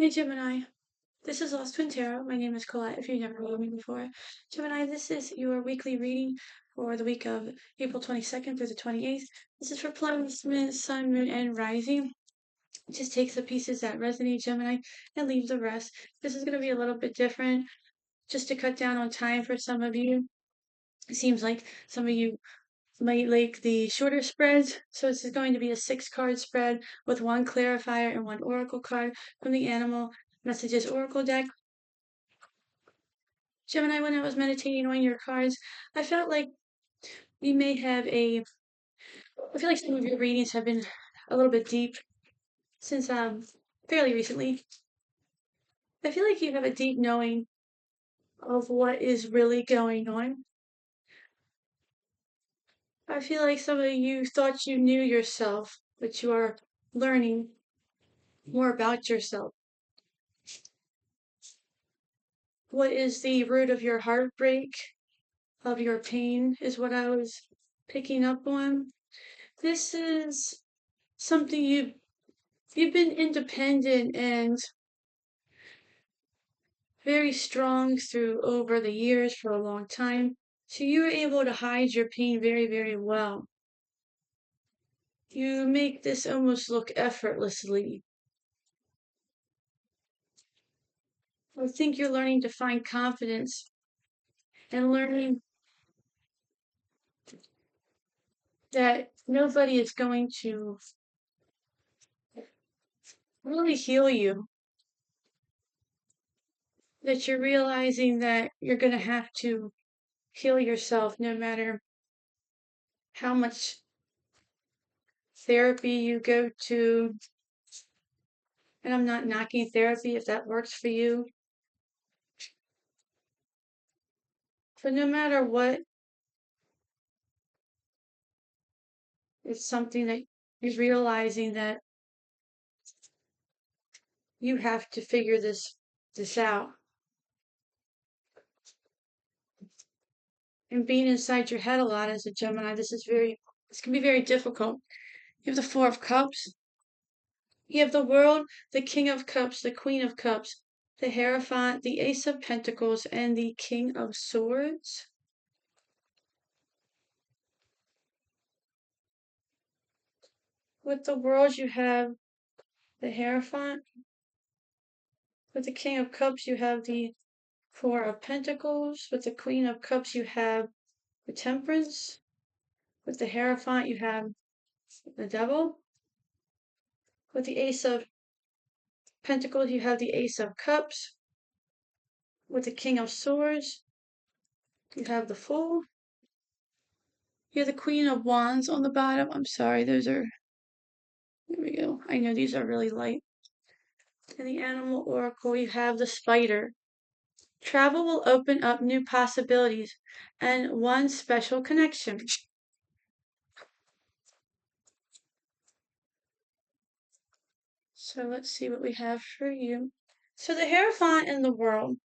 Hey Gemini, this is Lost Twin Tarot. My name is Colette, if you've never heard me before. Gemini, this is your weekly reading for the week of April 22nd through the 28th. This is for placement, sun, moon, and rising. Just take the pieces that resonate, Gemini, and leave the rest. This is going to be a little bit different, just to cut down on time for some of you. It seems like some of you might like the shorter spreads. So this is going to be a 6-card spread with one clarifier and one oracle card from the Animal Messages Oracle deck. Gemini, when I was meditating on your cards, I felt like you may have I feel like some of your readings have been a little bit deep since fairly recently. I feel like you have a deep knowing of what is really going on. I feel like some of you thought you knew yourself, but you are learning more about yourself. What is the root of your heartbreak, of your pain, is what I was picking up on. This is something you've been independent and very strong through over the years for a long time. So you were able to hide your pain very, very well. You make this almost look effortlessly. I think you're learning to find confidence and learning that nobody is going to really heal you. That you're realizing that you're going to have to heal yourself no matter how much therapy you go to. And I'm not knocking therapy if that works for you. But no matter what, it's something that you're realizing that you have to figure this out. And being inside your head a lot as a Gemini, this can be very difficult. You have the Four of Cups. You have the World, the King of Cups, the Queen of Cups, the Hierophant, the Ace of Pentacles, and the King of Swords. With the World, you have the Hierophant. With the King of Cups, you have the Four of Pentacles. With the Queen of Cups, you have the Temperance. With the Hierophant, you have the Devil. With the Ace of Pentacles, you have the Ace of Cups. With the King of Swords, you have the Fool. You have the Queen of Wands on the bottom. I'm sorry, there we go. I know these are really light. In the Animal Oracle, you have the Spider. Travel will open up new possibilities and one special connection. So let's see what we have for you. So the Hierophant in the World.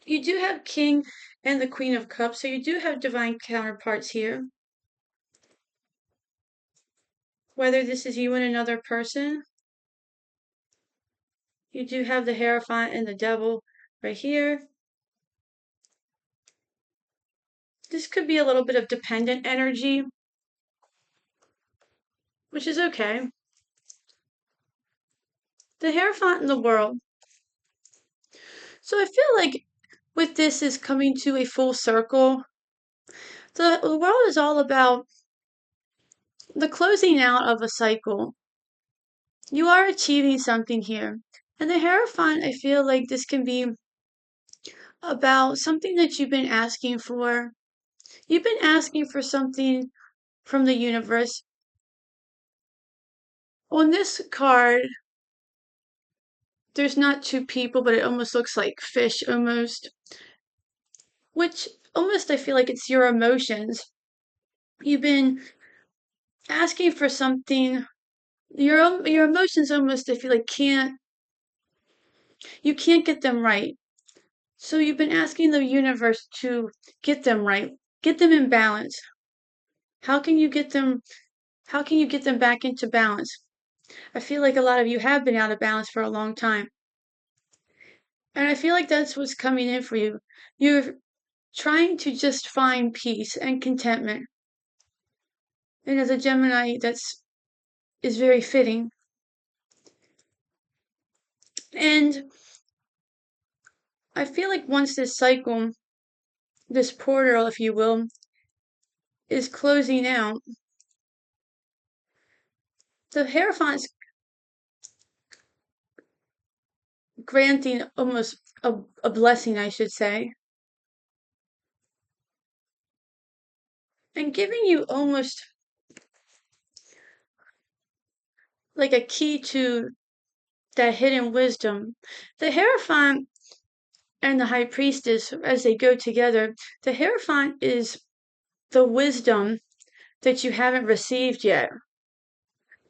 You do have King and the Queen of Cups, so you do have divine counterparts here. Whether this is you and another person, you do have the Hierophant and the Devil right here. This could be a little bit of dependent energy, which is okay. The Hierophant in the World. So I feel like with this is coming to a full circle. The world is all about the closing out of a cycle. You are achieving something here. And the Hierophant, I feel like this can be about something that you've been asking for. You've been asking for something from the universe. On this card, there's not two people, but it almost looks like fish almost. Which almost I feel like it's your emotions. You've been asking for something. Your emotions almost I feel like you can't get them right. So you've been asking the universe to get them right, get them in balance. How can you get them back into balance? I feel like a lot of you have been out of balance for a long time. And I feel like that's what's coming in for you. You're trying to just find peace and contentment. And as a Gemini, that's is very fitting. And I feel like once this cycle, this portal, if you will, is closing out, the Hierophant's granting almost a blessing, I should say, and giving you almost like a key to that hidden wisdom. The Hierophant and the High Priestess, as they go together, the Hierophant is the wisdom that you haven't received yet.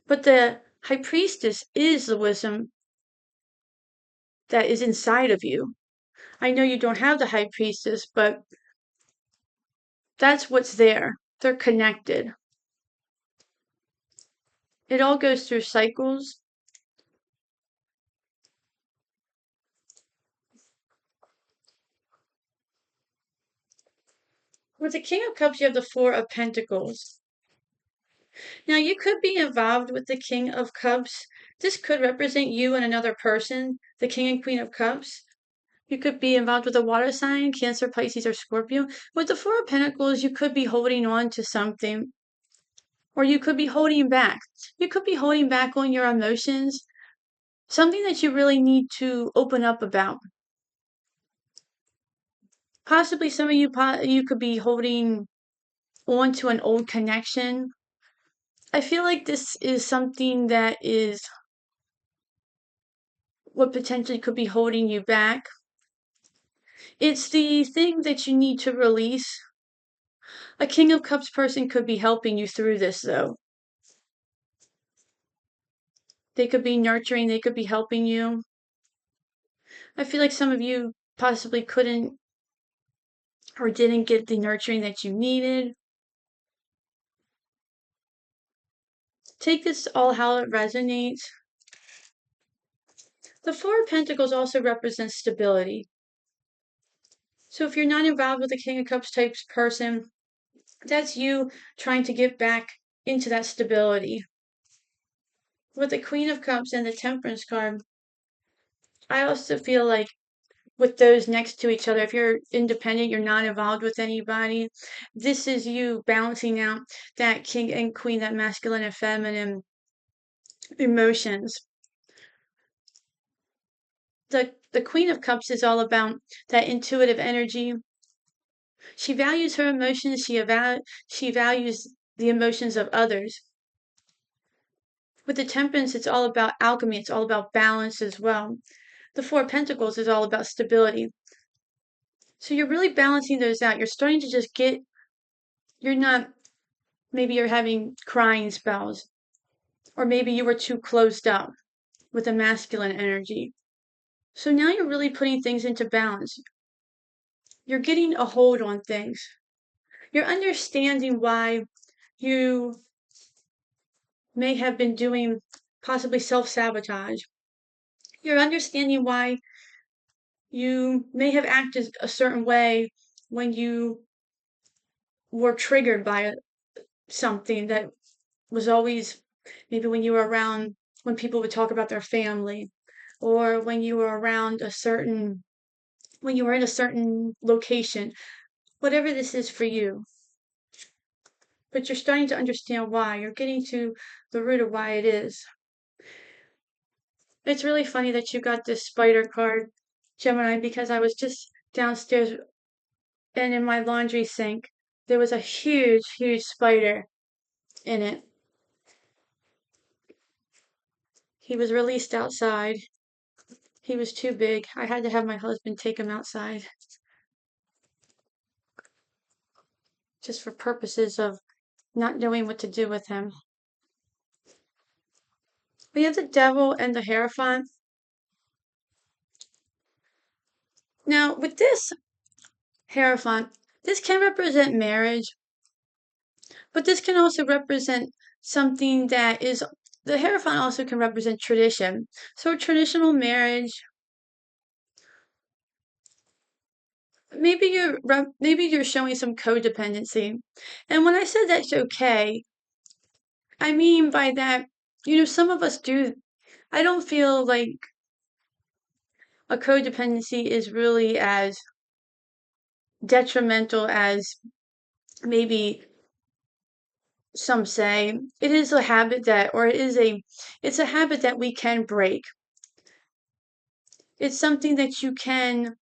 But the High Priestess is the wisdom that is inside of you. I know you don't have the High Priestess, but that's what's there. They're connected. It all goes through cycles. With the King of Cups, you have the Four of Pentacles. Now, you could be involved with the King of Cups. This could represent you and another person, the King and Queen of Cups. You could be involved with a water sign, Cancer, Pisces, or Scorpio. With the Four of Pentacles, you could be holding on to something, or you could be holding back. You could be holding back on your emotions, something that you really need to open up about. Possibly some of you could be holding on to an old connection. I feel like this is something that is what potentially could be holding you back. It's the thing that you need to release. A King of Cups person could be helping you through this, though. They could be nurturing, they could be helping you. I feel like some of you possibly couldn't or didn't get the nurturing that you needed. Take this all how it resonates. The Four of Pentacles also represents stability. So if you're not involved with a King of Cups type person, that's you trying to get back into that stability. With the Queen of Cups and the Temperance card, I also feel like with those next to each other, if you're independent, you're not involved with anybody, this is you balancing out that King and Queen, that masculine and feminine emotions. The Queen of Cups is all about that intuitive energy. She values her emotions. She values the emotions of others. With the Temperance, it's all about alchemy. It's all about balance as well. The Four of Pentacles is all about stability. So you're really balancing those out. You're starting to just you're not, maybe you're having crying spells, or maybe you were too closed up with the masculine energy. So now you're really putting things into balance. You're getting a hold on things. You're understanding why you may have been doing possibly self-sabotage. You're understanding why you may have acted a certain way when you were triggered by something that was always, maybe when you were around, when people would talk about their family, or when you were around when you were in a certain location, whatever this is for you. But you're starting to understand why. You're getting to the root of why it is. It's really funny that you got this spider card, Gemini, because I was just downstairs and in my laundry sink, there was a huge, huge spider in it. He was released outside. He was too big. I had to have my husband take him outside. Just for purposes of not knowing what to do with him. We have the Devil and the Hierophant. Now, with this Hierophant, this can represent marriage, but this can also represent something that is the Hierophant also can represent tradition. So traditional marriage, maybe you're showing some codependency. And when I said that's okay, I mean by that, some of us do. I don't feel like a codependency is really as detrimental as maybe some say. It is a habit that, or it's a habit that we can break. It's something that you can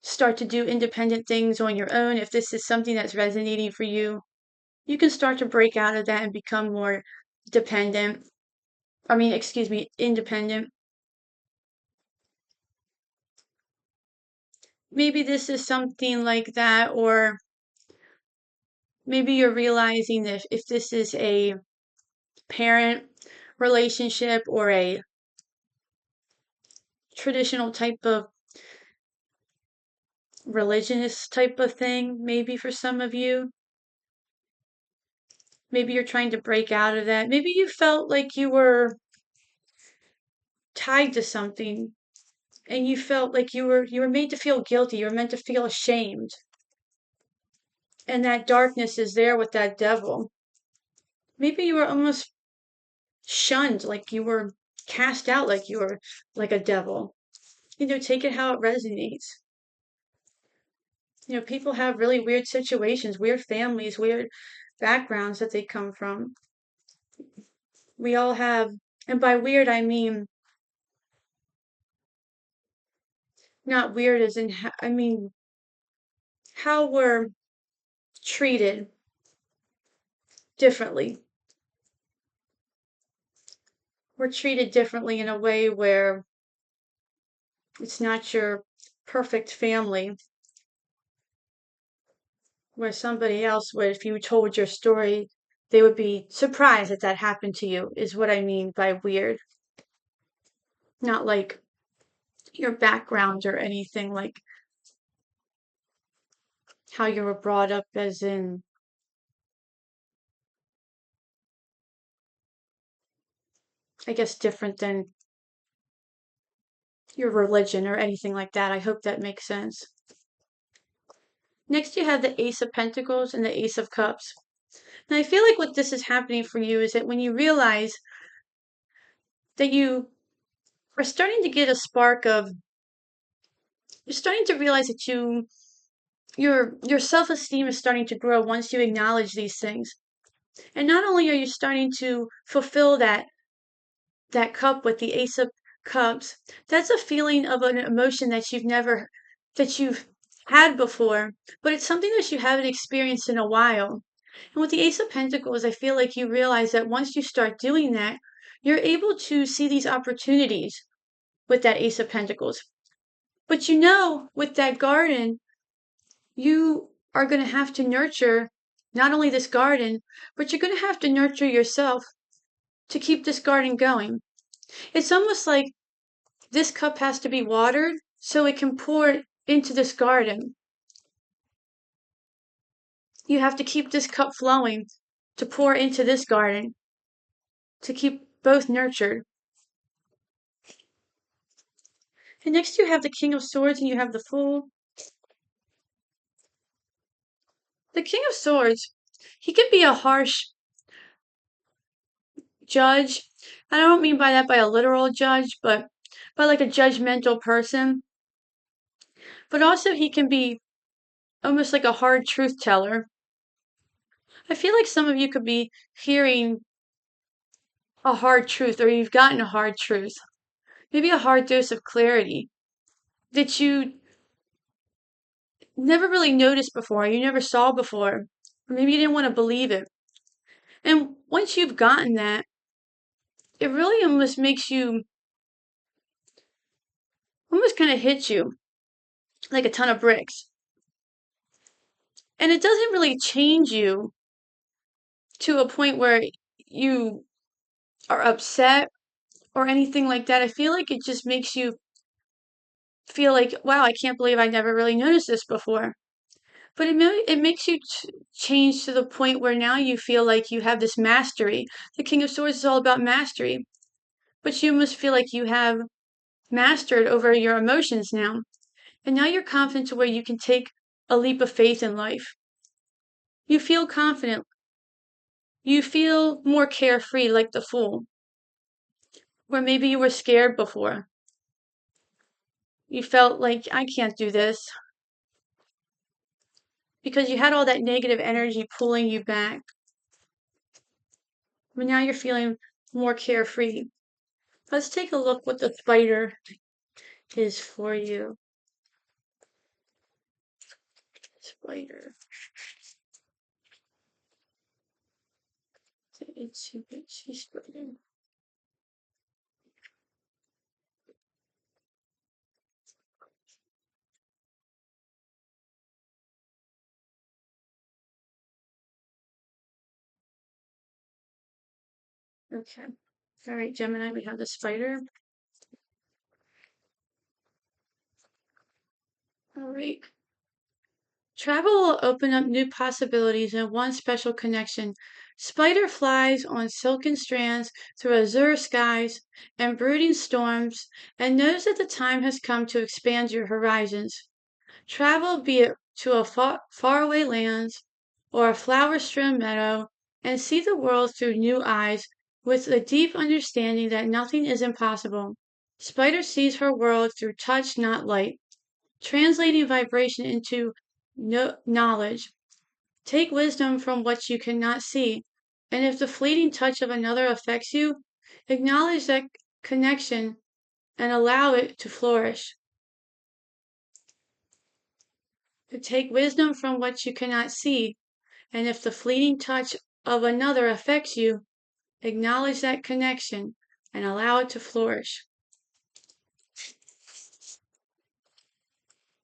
start to do independent things on your own. If this is something that's resonating for you, you can start to break out of that and become more dependent. Excuse me, independent. Maybe this is something like that, or maybe you're realizing that if this is a parent relationship or a traditional type of religionist type of thing, maybe for some of you, maybe you're trying to break out of that. Maybe you felt like you were tied to something and you felt like you were made to feel guilty, you were meant to feel ashamed. And that darkness is there with that devil. Maybe you were almost shunned, like you were cast out, like you were like a devil. Take it how it resonates. People have really weird situations, weird families, weird backgrounds that they come from. We all have, and by weird, I mean not weird as in, I mean how we're treated differently. We're treated differently in a way where it's not your perfect family, where somebody else would, if you told your story, they would be surprised that that happened to you, is what I mean by weird. Not like your background or anything, like how you were brought up, as in, I guess, different than your religion or anything like that. I hope that makes sense. Next, you have the Ace of Pentacles and the Ace of Cups. Now, I feel like what this is happening for you is that when you realize that you are starting to get a spark of, you're starting to realize that your self-esteem is starting to grow once you acknowledge these things. And not only are you starting to fulfill that cup with the Ace of Cups, that's a feeling of an emotion that you've had before, but it's something that you haven't experienced in a while. And with the Ace of Pentacles, I feel like you realize that once you start doing that, you're able to see these opportunities with that Ace of Pentacles. But with that garden, you are going to have to nurture not only this garden, but you're going to have to nurture yourself to keep this garden going. It's almost like this cup has to be watered so it can pour into this garden. You have to keep this cup flowing to pour into this garden, to keep both nurtured. And next you have the King of Swords and you have the Fool. The King of Swords, he can be a harsh judge. I don't mean by that by a literal judge, but by like a judgmental person. But also he can be almost like a hard truth teller. I feel like some of you could be hearing a hard truth, or you've gotten a hard truth. Maybe a hard dose of clarity that you never really noticed before, you never saw before, or maybe you didn't want to believe it. And once you've gotten that, it really almost makes you, almost kind of hits you like a ton of bricks. And it doesn't really change you to a point where you are upset or anything like that. I feel like it just makes you feel like, wow, I can't believe I never really noticed this before. But it makes you change to the point where now you feel like you have this mastery. The King of Swords is all about mastery, but you must feel like you have mastered over your emotions now. And now you're confident to where you can take a leap of faith in life. You feel confident. You feel more carefree like the Fool. Where maybe you were scared before. You felt like, I can't do this. Because you had all that negative energy pulling you back. But now you're feeling more carefree. Let's take a look what the spider is for you. Spider. It's a itsy spider. Okay. All right, Gemini, we have the spider. All right. Travel will open up new possibilities in one special connection. Spider flies on silken strands through azure skies and brooding storms and knows that the time has come to expand your horizons. Travel, be it to a faraway lands or a flower-strewn meadow, and see the world through new eyes with a deep understanding that nothing is impossible. Spider sees her world through touch, not light, translating vibration into knowledge. Take wisdom from what you cannot see, and if the fleeting touch of another affects you, acknowledge that connection and allow it to flourish. Take wisdom from what you cannot see, and if the fleeting touch of another affects you, acknowledge that connection and allow it to flourish.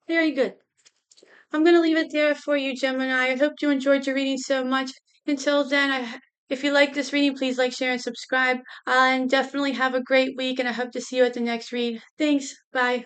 Very good. I'm going to leave it there for you, Gemini. I hope you enjoyed your reading so much. Until then, if you like this reading, please like, share, and subscribe. And definitely have a great week, and I hope to see you at the next read. Thanks. Bye.